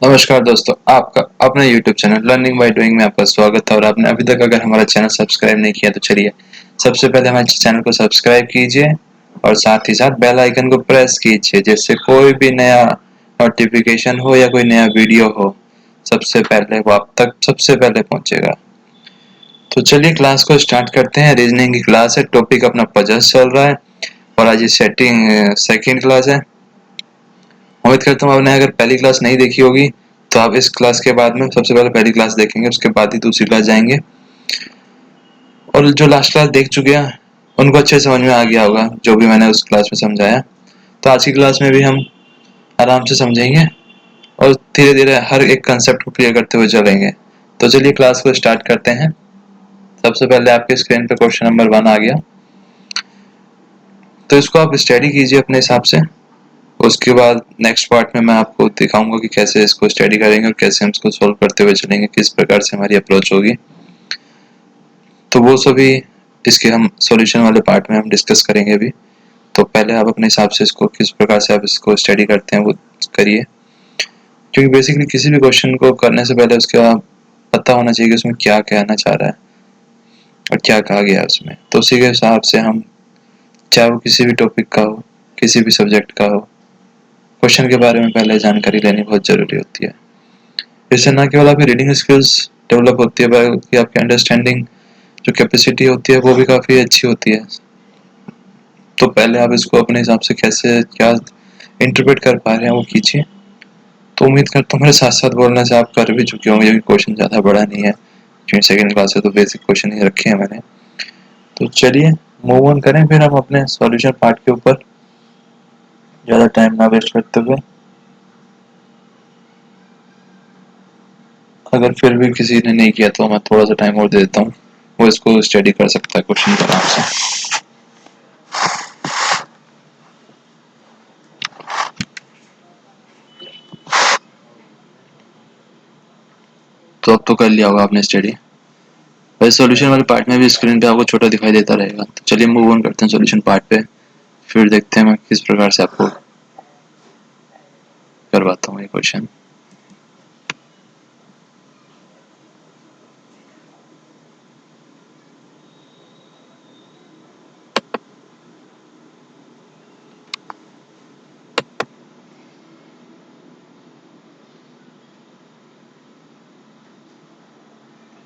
नमस्कार दोस्तों, आपका अपने YouTube channel learning by doing में आपका स्वागत है। और आपने अभी तक अगर हमारा चैनल सब्सक्राइब नहीं किया तो चलिए सबसे पहले हमारे चैनल को सब्सक्राइब कीजिए और साथ ही साथ बेल आइकन को प्रेस कीजिए, जिससे कोई भी नया नोटिफिकेशन हो या कोई नया वीडियो हो सबसे पहले वो आप तक सबसे पहले पहुंचेगा। तो चलिए क्लास को स्टार्ट करते हैं। रीजनिंग की क्लास है, टॉपिक अपना पजल्स चल रहा है और आज ये सेकंड क्लास है। उम्मीद करता हूँ आपने अगर पहली क्लास नहीं देखी होगी तो आप इस क्लास के बाद में सबसे पहले पहली क्लास देखेंगे, उसके बाद ही दूसरी क्लास जाएंगे। और जो लास्ट क्लास देख चुके हैं उनको अच्छे समझ में आ गया होगा जो भी मैंने उस क्लास में समझाया। तो आज की क्लास में भी हम आराम से समझेंगे और धीरे धीरे हर एक कंसेप्ट को क्लियर करते हुए चलेंगे। तो चलिए क्लास को स्टार्ट करते हैं। सबसे पहले आपके स्क्रीन पे क्वेश्चन नंबर 1 आ गया, तो इसको आप स्टडी कीजिए अपने हिसाब से। उसके बाद नेक्स्ट पार्ट में मैं आपको दिखाऊंगा कि कैसे इसको स्टडी करेंगे और कैसे हम इसको सोल्व करते हुए चलेंगे, किस प्रकार से हमारी अप्रोच होगी। तो वो सभी इसके हम सॉल्यूशन वाले पार्ट में हम डिस्कस करेंगे अभी। तो पहले आप अपने हिसाब से इसको किस प्रकार से आप इसको स्टडी करते हैं वो करिए, क्योंकि बेसिकली किसी भी क्वेश्चन को करने से पहले उसका पता होना चाहिए कि उसमें क्या कहना चाह रहा है और क्या कहा गया है उसमें। तो उसी के हिसाब से हम, चाहे वो किसी भी टॉपिक का हो, किसी भी सब्जेक्ट का हो, क्वेश्चन के बारे में पहले जानकारी लेनी बहुत जरूरी होती है। इससे ना केवल आपकी रीडिंग स्किल्स डेवलप होती है बल्कि आपकी अंडरस्टैंडिंग जो कैपेसिटी होती है वो भी काफ़ी अच्छी होती है। तो पहले आप इसको अपने हिसाब से कैसे क्या इंटरप्रेट कर पा रहे हैं वो कीजिए। तो उम्मीद करता हूँ मेरे साथ साथ बोलने से आप कर भी चुके होंगे, क्योंकि क्वेश्चन ज़्यादा बड़ा नहीं है, क्योंकि सेकंड क्लास से तो बेसिक क्वेश्चन ही रखे हैं मैंने। तो चलिए मूव ऑन करें फिर हम अपने सॉल्यूशन पार्ट के ऊपर, ज़्यादा टाइम ना वेस्ट करते हुए। अगर फिर भी किसी ने नहीं किया तो मैं थोड़ा सा टाइम और दे देता हूँ, वो इसको स्टडी कर सकता है क्वेश्चन को आराम से। तो अब तो कर लिया होगा आपने स्टडी। वैसे सॉल्यूशन वाले पार्ट में भी स्क्रीन पे आपको छोटा दिखाई देता रहेगा। तो चलिए मूव ऑन करते हैं सॉल्यूशन पार्ट पे, फिर देखते हैं मैं किस प्रकार से आपको करवाता हूँ ये क्वेश्चन।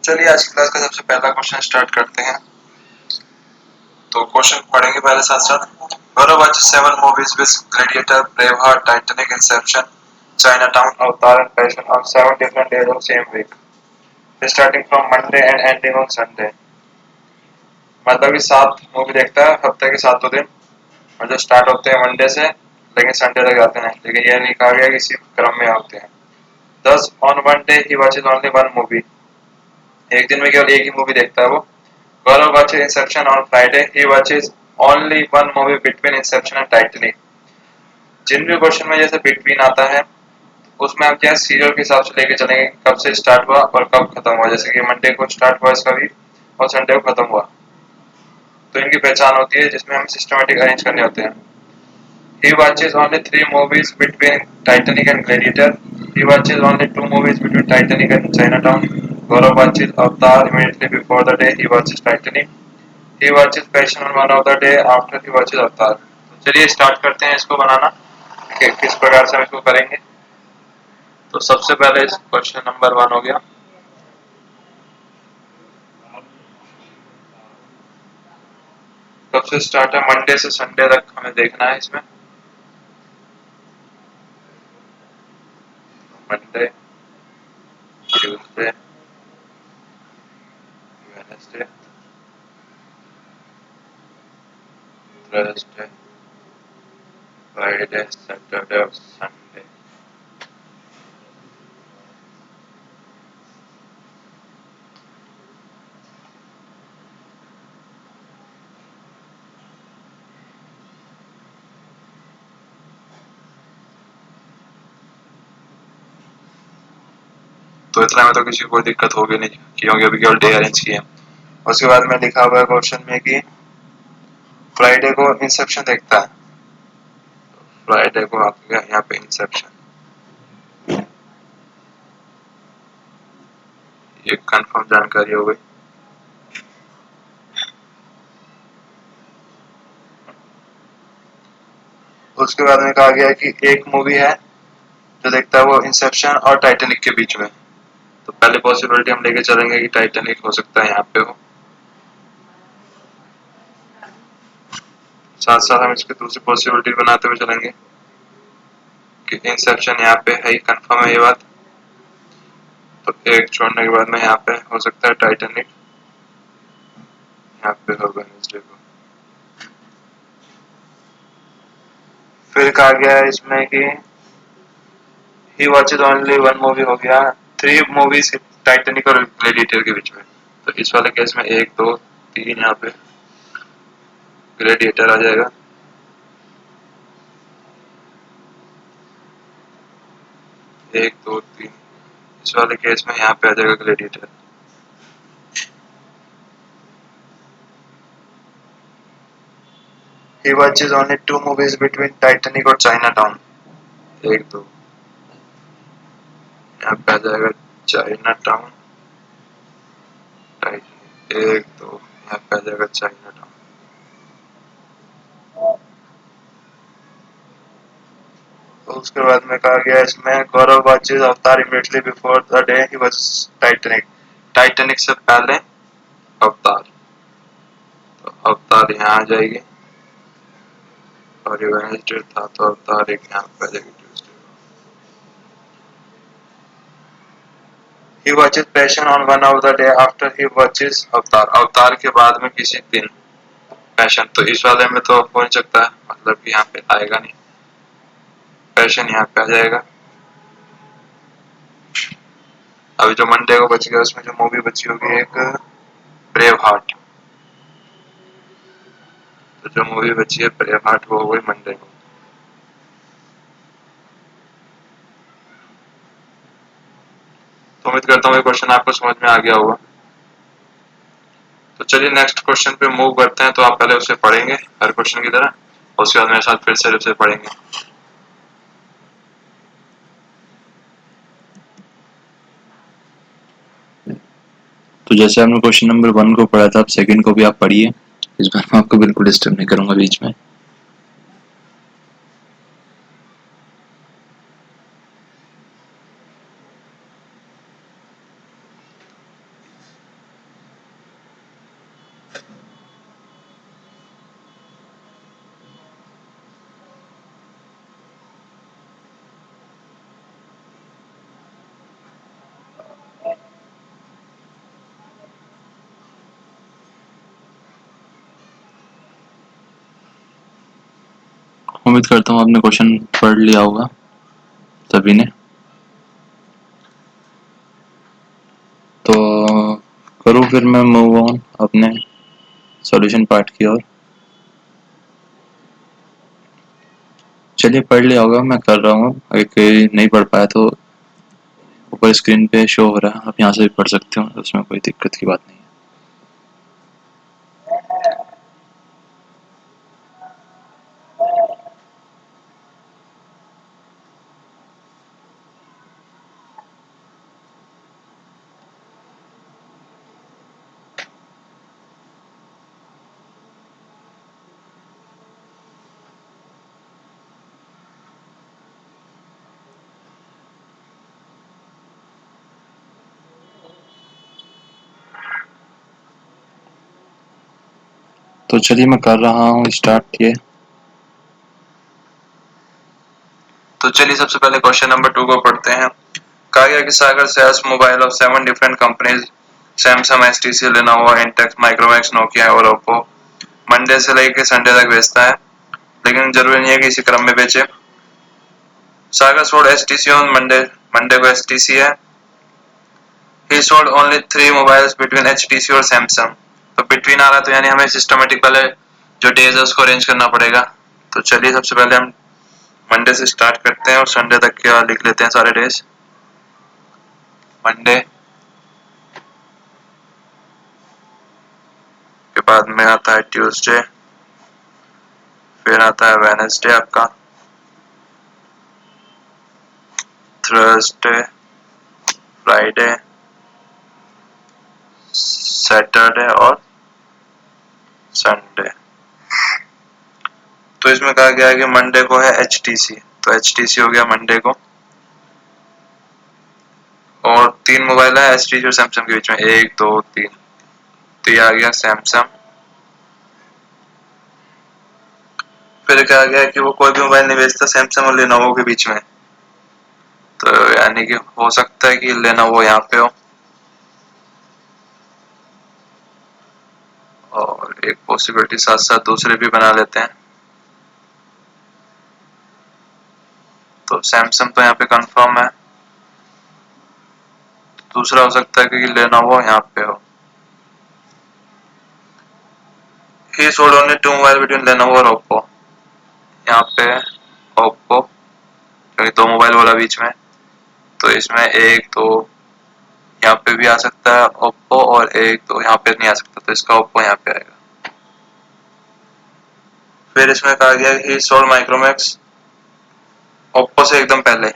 चलिए आज की क्लास का सबसे पहला क्वेश्चन स्टार्ट करते हैं। तो क्वेश्चन पढ़ेंगे पहले साथ साथ। गौरव watches 7 movies with Gladiator, Braveheart, Titanic, Inception, Chinatown, Avatar and Passion on 7 different days of same week, starting from Monday and ending on Sunday। मतलब कि 7 मूवी देखता है हफ्ते के 7 दिन, और जो स्टार्ट होते हैं मंडे से लेकिन संडे तक आते हैं, लेकिन यह नहीं कहा गया किसी क्रम में होते हैं। 10 on one day he watches only one movie, एक दिन में केवल एक ही मूवी देखता है वो। गौरव watches Inception on Friday, he watches only one movie between Inception and Titanic। जिन भी क्वेश्चन में जैसे बिटवीन आता है उसमें हम क्या सीरियल के हिसाब से लेके चलेंगे, कब से स्टार्ट हुआ और कब खत्म हुआ। जैसे कि मंडे को स्टार्ट हुआ इसका भी और संडे को खत्म हुआ, तो इनकी पहचान होती है जिसमें हमें सिस्टमेटिक अरेंज करने होते हैं। He watches only 3 movies between Titanic and Gladiator. He watches only 2 movies between Titanic and Chinatown. Gaurav watches Avatar immediately before the day he watches Titanic. He watches Passion on one of the day after he watches Avatar। तो चलिए start करते हैं इसको बनाना कि किस प्रकार से हम इसको करेंगे। तो सबसे पहले इस क्वेश्चन नंबर 1 हो गया। कब से स्टार्ट है, मंडे से संडे तक हमें देखना है इसमें। Monday, Tuesday, Wednesday, Thursday, Friday, Saturday और संडे। तो इतना में तो किसी को कोई दिक्कत होगी नहीं, क्योंकि अभी केवल डे अरेंज किए। उसके बाद में लिखा हुआ है क्वेश्चन में कि फ्राइडे को इंसेप्शन देखता है। फ्राइडे को आ गया यहाँ पे इंसेप्शन। ये कंफर्म जानकारी हो गई। उसके बाद में कहा गया है कि एक मूवी है जो देखता है वो इंसेप्शन और टाइटैनिक के बीच में। तो पहले पॉसिबिलिटी हम लेके चलेंगे कि टाइटैनिक हो सकता है यहाँ पे हो, साथ साथ हम इसकी दूसरी पॉसिबिलिटी बनाते हुए चलेंगे कि इंसेप्शन यहाँ पे है ही, कंफर्म है ये बात। तो एक छोड़ने के बाद में यहाँ पे हो सकता है टाइटैनिक, यहाँ पे होगा वेडनेसडे को। फिर कहा गया है इसमें कि he watches only one movie, हो गया 3 मूवीज टाइटैनिक और ग्लेडिएटर के बीच में। तो इस वाले केस में 1 2 3 यहाँ पे ग्लेडिएटर आ जाएगा। एक दो तीन, इस वाले केस में यहाँ पे आ जाएगा gladiator. He watches only 2 movies between Titanic और Chinatown। 1 2, यहाँ पे आ जाएगा चाइनाटाउन, टाइटैनिक। 1 2, यहाँ पे आ जाएगा चाइनाटाउन। तो उसके बाद में कहा गया इसमें गौरव वॉचेज अवतार immediately before the day he watch Titanic. Titanic से पहले अवतार, तो अवतार यहाँ आ जाएगी। और ये वेडनेसडे था तो अवतार एक यहाँ पे आ जाएगी Tuesday. He watches Passion on one of the day after he watches अवतार। अवतार के बाद में किसी दिन पैशन, तो इस वाले में तो हो नहीं सकता है, मतलब कि यहाँ पे आएगा नहीं। पैशन यहाँ पे आ जाएगा। अभी जो मंडे को बच गया उसमें जो मूवी बची होगी एक ब्रेव हार्ट। तो जो मूवी बची है ब्रेव हार्ट वो हो गई मंडे को। तो उम्मीद करता हूँ ये क्वेश्चन आपको समझ में आ गया होगा। तो चलिए नेक्स्ट क्वेश्चन पे मूव करते हैं। तो आप पहले उसे पढ़ेंगे हर क्वेश्चन की तरह, और उसके बाद मेरे साथ फिर से उसे पढ़ेंगे। तो जैसे आपने क्वेश्चन नंबर 1 को पढ़ा था, आप सेकंड को भी आप पढ़िए। इस बार मैं आपको बिल्कुल डिस्टर्ब नहीं करूंगा बीच में। उम्मीद करता हूँ आपने क्वेश्चन पढ़ लिया होगा सभी ने। तो करूँ फिर मैं मूव ऑन अपने सॉल्यूशन पार्ट की ओर। चलिए पढ़ लिया होगा, मैं कर रहा हूँ। अगर कोई नहीं पढ़ पाया तो ऊपर स्क्रीन पे शो हो रहा है, आप यहाँ से भी पढ़ सकते हो, उसमें कोई दिक्कत की बात नहीं है। तो चलिए मैं कर रहा हूँ स्टार्ट ये। तो चलिए सबसे पहले क्वेश्चन नंबर 2 को पढ़ते हैं। कहा गया कि Sagar sells mobile of 7 different companies Samsung, HTC, Lenovo, Intex, Micromax, Nokia और ओप्पो मंडे से लेकर संडे तक बेचता है, लेकिन जरूरी नहीं है कि इसी क्रम में बेचे। Sagar sold HTC on Monday, Monday को एचटीसी है। He sold only 3 mobiles between HTC और सैमसंग। तो बिटवीन आ रहा है तो यानी हमें सिस्टमेटिक पहले जो डेज है उसको अरेंज करना पड़ेगा। तो चलिए सबसे पहले हम मंडे से स्टार्ट करते हैं और संडे तक के लिख लेते हैं सारे डेज। मंडे के बाद में आता है ट्यूसडे, फिर आता है वेडनेसडे आपका, थर्सडे, फ्राइडे, सैटरडे और संडे। तो इसमें कहा गया है कि मंडे को है HTC, तो HTC हो गया मंडे को। और 3 मोबाइल है HTC और सैमसंग के बीच में, 1 2 3, तो ये आ गया सैमसंग। फिर कहा गया कि वो कोई भी मोबाइल नहीं बेचता सैमसंग और लेनोवो के बीच में, तो यानी कि हो सकता है कि लेनोवो यहाँ पे हो। और एक पॉसिबिलिटी साथ साथ दूसरे भी बना लेते हैं, तो सैमसंग तो यहाँ पे कंफर्म है, दूसरा हो सकता है कि लेनोवो यहाँ पे हो। He sold only 2 mobile between Lenovo और ओप्पो, यहाँ पे ओप्पो क्योंकि 2 मोबाइल बोला बीच में, तो इसमें 1 2 यहाँ पे भी आ सकता है ओप्पो, और 1 2 यहाँ पे नहीं आ सकता, तो इसका ओप्पो यहाँ पे आएगा। फिर इसमें कहा गया कि सोल्ड माइक्रोमैक्स ओप्पो से एकदम पहले,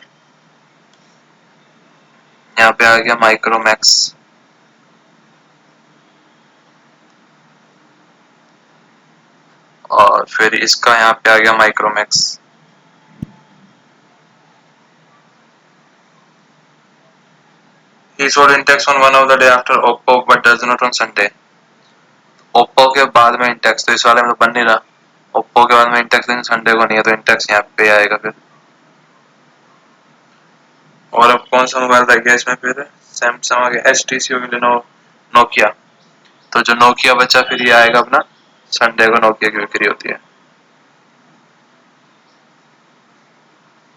यहाँ पे आ गया माइक्रोमैक्स। और फिर इसका यहाँ पे आ गया Micromax. He sold Intex on one of the day after Oppo but does not on Sunday. Oppo के बाद में Intex, तो इस वाले में तो बन नहीं रहा, Oppo के बाद में Intex लेकिन संडे को नहीं है, तो Intex यहाँ पे आएगा फिर। और अब कौन सा मोबाइल रह गया इसमें, फिर सैमसंग आ गया, HTC हो गया, नोकिया, तो जो नोकिया बचा फिर ये आएगा अपना संडे को, नोकिया की बिक्री होती है।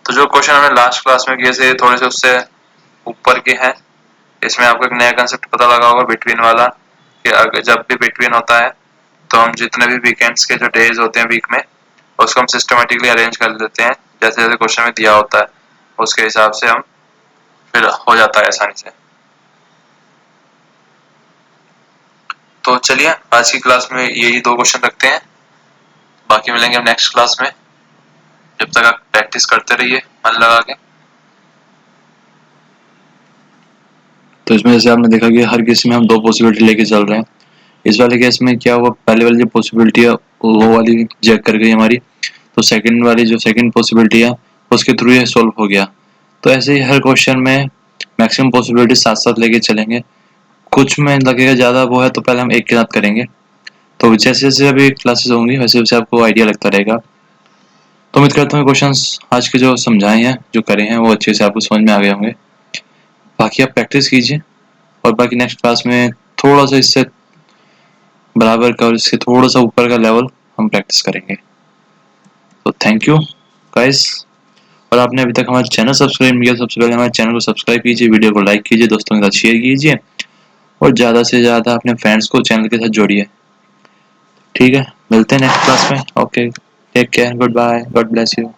तो जो क्वेश्चन हमने लास्ट क्लास में किए थे थोड़े से उससे ऊपर के हैं, इसमें आपको एक नया कंसेप्ट पता लगा होगा बिटवीन वाला, कि अगर जब भी बिटवीन होता है तो हम जितने भी वीकेंड्स के जो डेज होते हैं वीक में, उसको हम सिस्टमेटिकली अरेंज कर देते हैं, जैसे जैसे क्वेश्चन में दिया होता है उसके हिसाब से हम फिर हो जाता है आसानी से। तो चलिए आज की क्लास में यही 2 क्वेश्चन रखते हैं, बाकी मिलेंगे हम नेक्स्ट क्लास में। जब तक आप प्रैक्टिस करते रहिए मन लगा के। तो इसमें जैसे आपने देखा कि हर केस में हम 2 पॉसिबिलिटी लेके चल रहे हैं। इस वाले केस में क्या हुआ, पहले वाली जो पॉसिबिलिटी है वो वाली चेक कर गई हमारी, तो सेकंड वाली जो सेकंड पॉसिबिलिटी है उसके थ्रू ये सॉल्व हो गया। तो ऐसे ही हर क्वेश्चन में मैक्सिमम पॉसिबिलिटी साथ साथ लेके चलेंगे, कुछ में लगेगा ज़्यादा वो है तो पहले हम एक के साथ करेंगे, तो जैसे जैसे अभी क्लासेस होंगी वैसे वैसे आपको आइडिया लगता रहेगा। तो उम्मीद करता हूँ क्वेश्चंस आज के जो समझाए हैं जो करे हैं वो अच्छे से आपको समझ में आ गए होंगे। बाकी आप प्रैक्टिस कीजिए, और बाकी नेक्स्ट क्लास में थोड़ा सा इससे बराबर का और इससे थोड़ा सा ऊपर का लेवल हम प्रैक्टिस करेंगे। तो थैंक यू गाइस, और आपने अभी तक हमारे चैनल सब्सक्राइब नहीं किया, सबसे पहले हमारे चैनल को सब्सक्राइब कीजिए, वीडियो को लाइक कीजिए, दोस्तों के साथ शेयर कीजिए, और ज़्यादा से ज़्यादा अपने फ्रेंड्स को चैनल के साथ जोड़िए। ठीक है, मिलते हैं नेक्स्ट क्लास में। Okay, take care, good bye, God bless you.